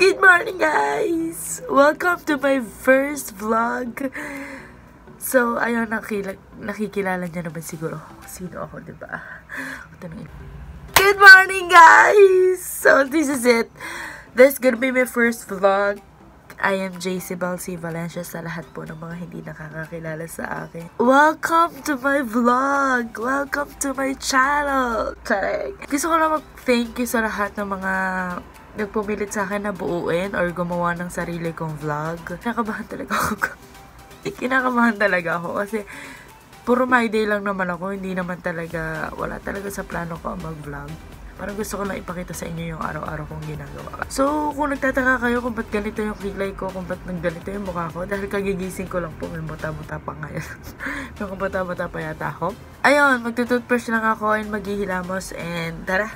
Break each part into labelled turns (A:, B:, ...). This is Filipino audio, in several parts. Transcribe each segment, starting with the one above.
A: Good morning, guys! Welcome to my first vlog. So, ayun, nakikilala niyo naman siguro sino ako, diba? Good morning, guys! So, this is it. This is gonna be my first vlog. I am JC Balsi Valencia sa lahat po ng mga hindi nakakakilala sa akin. Welcome to my vlog! Welcome to my channel! Taray! Gusto ko na mag-thank you sa lahat ng mga nagpumilit sa akin na buuin or gumawa ng sarili kong vlog. Kinakabahan talaga ako. Kinakabahan talaga ako kasi puro my day lang naman ako. Hindi naman talaga, wala talaga sa plano ko mag-vlog. Parang gusto ko lang ipakita sa inyo yung araw-araw kong ginagawa. So, kung nagtataka kayo kung ba't ganito yung kilay ko, kung ba't ganito yung mukha ko, dahil kagigising ko lang po, may buta-buta pa ngayon. May buta-buta pa yata ako. Ayun, magtutoothbrush lang ako and maghihilamos and tara.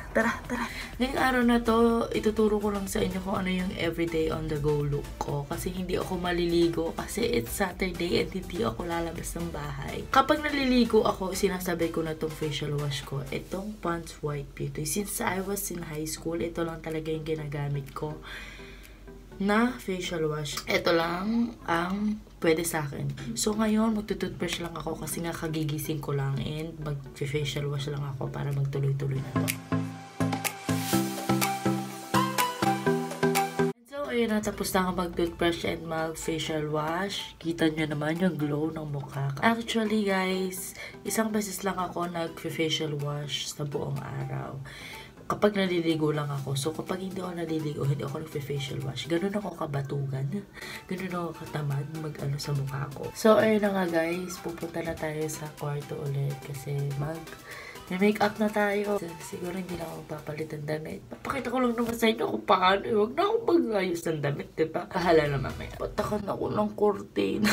A: Ngayong araw na to, ituturo ko lang sa inyo kung ano yung everyday on the go look ko. Kasi hindi ako maliligo kasi it's Saturday and hindi ako lalabas ng bahay. Kapag naliligo ako, sinasabi ko na tong facial wash ko. Itong Pond's White Beauty. Since I was in high school, ito lang talaga yung ginagamit ko na facial wash. Ito lang ang pwede sa akin. So, ngayon, magtutoothbrush lang ako kasi nga kagigising ko lang and mag-facial wash lang ako para magtuloy-tuloy na to. So, ayun na, tapos na ako mag-toothbrush and mag-facial wash. Kita nyo naman yung glow ng mukha. Actually, guys, isang beses lang ako nag-facial wash sa buong araw. Kapag naliligo lang ako. So, kapag hindi ako naliligo, hindi ako nag-facial wash. Ganun ako kabatugan. Ganun ako katamad mag-ano sa mukha ko. So, ayun na nga guys. Pupunta na tayo sa kwarto ulit. Kasi may make-up na tayo. Siguro hindi na ako papalit ng damit. Papakita ko lang naman sa inyo kung paano. Huwag na akong mag-ayos ng damit, diba? Bahala na mamaya. Patakan ako ng kortina.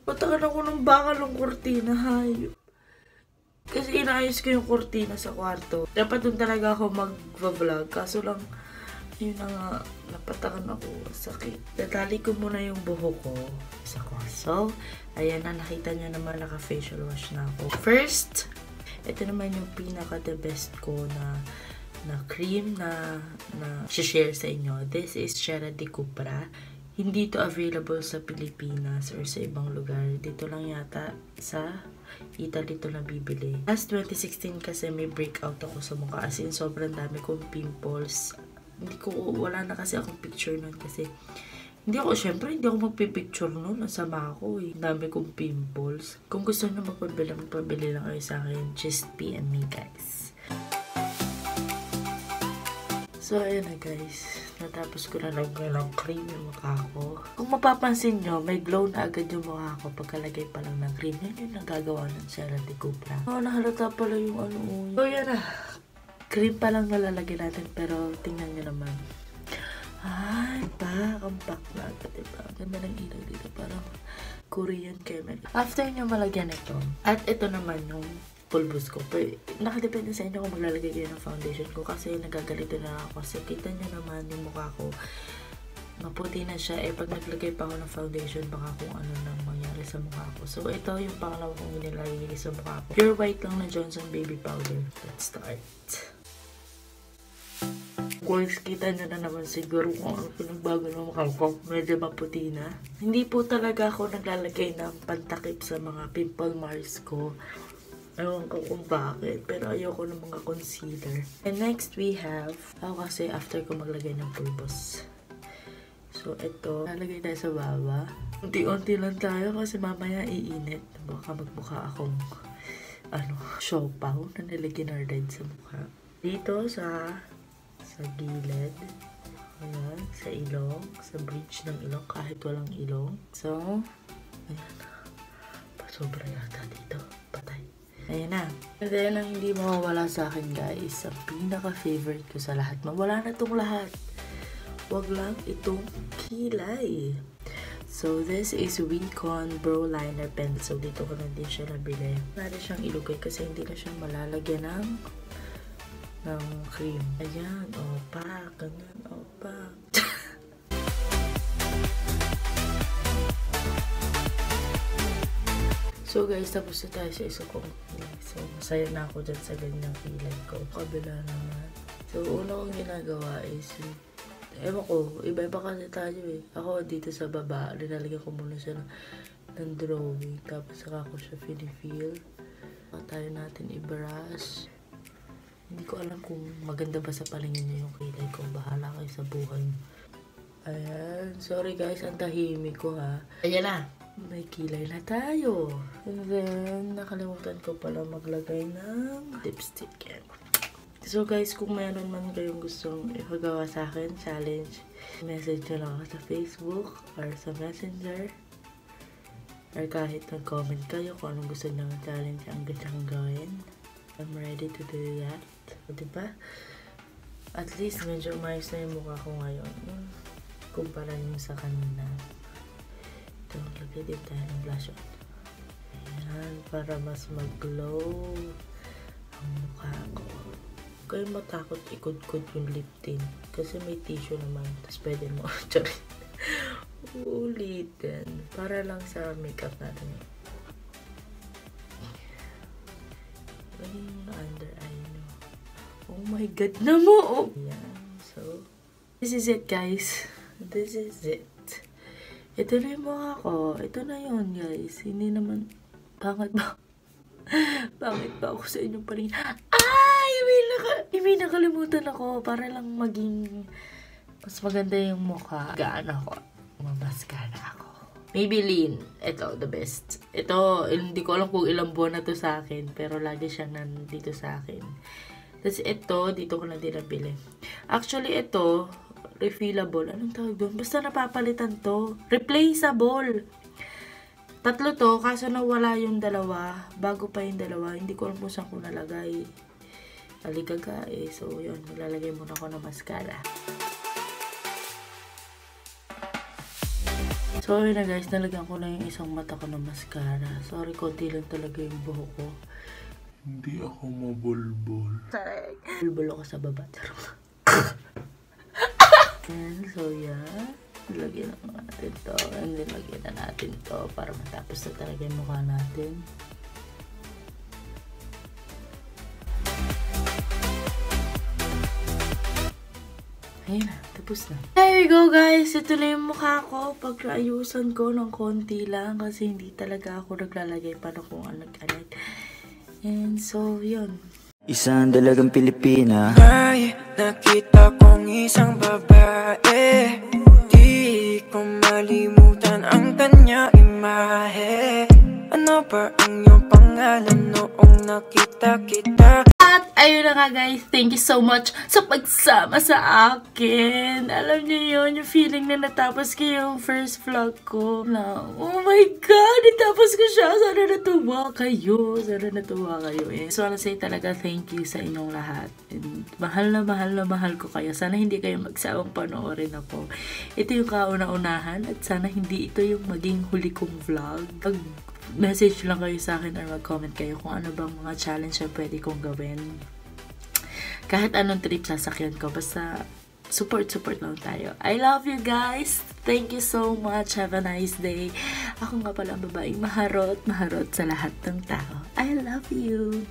A: Patakan ako ng bakal ng kortina. Hayop. Kasi inaayos ko yung kortina sa kwarto. Dapat dun talaga ako mag-vlog. Kaso lang, yun na nga, napatakan ako. Sakit. Dadali ko muna yung buhok ko sa kwarto. Ayan na, nakita nyo naman, naka-facial wash na ako. First, ito naman yung pinaka-the best ko na cream na share sa inyo. This is Cera de Cupra. Hindi to available sa Pilipinas or sa ibang lugar. Dito lang yata sa Italy to nabibili. Last 2016 kasi may breakout ako sa mukha. As in, sobrang dami kong pimples. Wala na kasi akong picture nun kasi syempre, hindi ako magpipicture nun. Nasama ako eh. Dami kong pimples. Kung gusto nyo magpabili lang kayo sa akin. Just PM me, guys. So, ayun na guys. Natapos ko na lang ng cream yung mukha ko. Kung mapapansin nyo, may glow na agad yung mukha ko pagkalagay pa lang ng cream. Yan yung nagagawa ng Cera de Cupra. Nahalata pala yung ano. So, yan na. Cream pa lang nalalagay natin pero tingnan nyo naman. Ay, compact na agad, diba? Ganda ng ilaw dito. Parang Korean camera. After nyo malagyan ito, at ito naman yung pulbos ko. Nakadepende sa inyo kung maglalagay kayo ng foundation ko kasi nagagalito na ako. Kasi kita nyo naman yung mukha ko. Maputi na siya. Pag naglagay pa ako ng foundation, baka kung ano nang mangyari sa mukha ko. So, ito yung pangalawa kong nilagay sa mukha ko. Pure white lang na Johnson Baby Powder. Let's start. Guys, kita nyo na naman siguro kung ano pinagbago ng mukha ko. Medyo maputi na. Hindi po talaga ako naglalagay ng pantakip sa mga pimple marks ko. Ewan ko kung bakit, pero ayoko ng mga concealer. And next we have, kasi after ko maglagay ng pulbos. So, ito, lalagay tayo sa baba. Unti-unti lang tayo kasi mamaya iinit. Baka magmukha akong, siopaw na nilagyan na red sa mukha. Dito sa gilid. Ayan, sa ilong, sa bridge ng ilong, kahit walang ilong. So, ayan. Pasobra yata dito. Patay. Ayan na. And then, ang hindi mawawala sa akin, guys, ang pinaka-favorite ko sa lahat. Mawala na itong lahat. Wag lang itong kilay. So, this is Wicon Brow Liner Pencil. Dito ko na din siya nabili. Pwede siyang ilugay kasi hindi na siya malalagyan ng cream. Ayan, opak. Ganyan, opak. So guys, tapos na tayo sa isa kong kilay. So, masaya na ako dyan sa ganyang kilay ko. Kabila naman. So, una kong ginagawa is Ewan ko, iba-iba kasi tayo eh. Ako dito sa baba, linalagyan ko muna siya ng drawing. Tapos saka ko siya feel. Tayo natin i-brush. Hindi ko alam kung maganda ba sa palingin niyo yung kilay ko. Bahala kayo sa buhay. Ayan. Sorry guys, ang tahimik ko ha. Ayan na. May kilay na tayo. And then, nakalimutan ko pala maglagay ng lipstick. So guys, kung meron man kayong gustong ipagawa sa akin, challenge, message nyo lang ako sa Facebook or sa Messenger. Or kahit nag-comment kayo kung anong gusto nyo ng challenge ang gustong gawin. I'm ready to do that. O diba? At least medyo umayos na yung mukha ko ngayon. Kumpara nyo sa kanina. Ito, lagay din tayo ng blush on. Ayan, para mas mag-glow ang mukha ko. Huwag kayong matakot ikod-kod yung lip tint. Kasi may tissue naman. Tapos pwede mo ulitin. Para lang sa makeup natin. Lagyan yung under eye nyo. Oh my God na mo! Ayan. So, this is it guys. This is it. Ito na yung mukha ko. Ito na yun guys. Hindi naman... Pangit ba? Pangit ba ako sa inyong paling... May nakalimutan ako para lang maging mas maganda yung mukha. Gaan ako. Mamaskara ako. Maybelline. Ito, the best. Ito, hindi ko alam kung ilang buwan na to sa akin. Pero lagi siyang nandito sa akin. Tapos ito, dito ko na din nabili. Actually, ito, refillable. Anong tawag doon? Basta napapalitan to. Replaceable. Tatlo to, kaso nawala yung dalawa. Bago pa yung dalawa. Hindi ko alam kung saan ko nalagay. Aligaga eh. So, yun. Maglalagay muna ako ng mascara. Sorry na guys. Nalagyan ko na yung isang mata ko ng mascara. Sorry, konti lang talaga yung buhok ko.
B: Hindi ako mabulbul.
A: Sorry. Bulbul ako sa baba. And so, yeah. Lagyan na natin to. And then, lagyan na natin to para matapos na talaga yung mukha natin. Ayun na, tapos na. There you go guys, ito na yung mukha ko. Pag-ayusan ko ng konti lang kasi hindi talaga ako naglalagay pa na kung anong-anong. And so, yun.
C: Isang dalagang Pilipina.
D: May nakita kong isang babae. Di ko malimutan ang kanya imahe. Ano ba ang iyong pangalan noong nakita kita?
A: At ayun na nga guys, thank you so much sa pagsama sa akin. Alam niyo yun, yung feeling na natapos ko yung first vlog ko. Na, oh my God, natapos ko siya. Sana natuwa kayo. Sana natuwa kayo. So, I wanna say talaga thank you sa inyong lahat. And mahal na mahal ko kayo. Sana hindi kayo magsawang panoorin ako. Ito yung kauna-unahan at sana hindi ito yung maging huli kong vlog. Message lang kayo sa akin or mag-comment kayo kung ano bang mga challenge na pwede kong gawin. Kahit anong trip sasakyan ko. Basta support lang tayo. I love you guys. Thank you so much. Have a nice day. Ako nga pala ang babaeng maharot sa lahat ng tao. I love you.